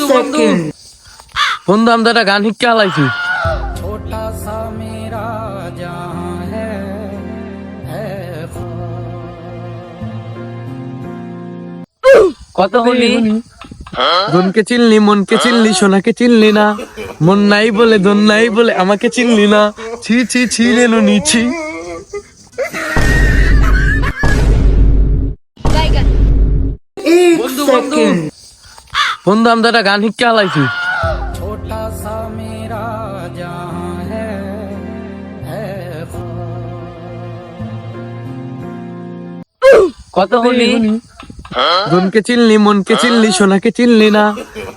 বন্ধু বন্ধু বন্ধু আমি তো একটা গান শিক্ষা আলাইছি। छोटा सा मेरा जहां है কত বলি ধনকে চিনলি মনকে চিনলি সোনাকে চিনলি না, মন নাই বলে ধন নাই বলে আমাকে চিনলি না, ছি ছি ছি রে নিছি। বন্ধু বন্ধু বন্ধু আমি তো একটা গান শিক্ষা আলাইছি। छोटा सा मेरा जहां है কত বলি ধনকে চিনলি মনকে চিনলি সোনাকে চিনলি না,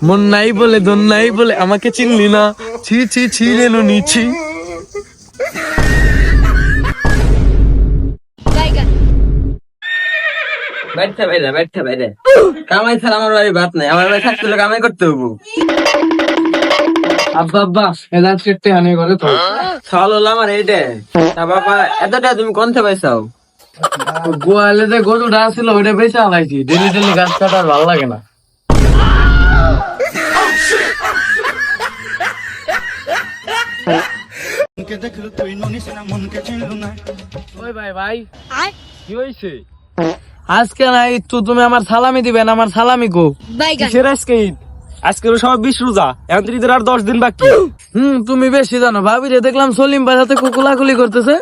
মন নাই বলে ধন নাই বলে আমাকে চিনলি না, ছি ছি ছি রে নিছি। बैठा बैठे কামাই ছাড়া আমার বাড়ি ভাত নাই, আমার বাড়ি থাকতে হলে কামাই করতে হবো। আব্বা আব্বা এদার কেটে আনে করে তো সল হলো আমার এইটা। তা বাবা এতটা তুমি কোনতে পাইছাও? গোয়ালে যে গরুটা ছিল ওইটা বেঁচে আলাইছি, ডেলি ডেলি গাছ কাটা আর ভালো লাগে না। ওই ভাই ভাই কি হয়েছে? আজকে নাই তো তুমি আমার সালামি দিবেন, আমার সালামি গো। কিসের আজকে ঈদ? আজকে সবাই 20 রোজা, এখন তো ঈদের আর 10 দিন বাকি। তুমি বেশি জানো, ভাবি রে দেখলাম সলিম ভাই সাথে কুকুলাকুলি করতেছে।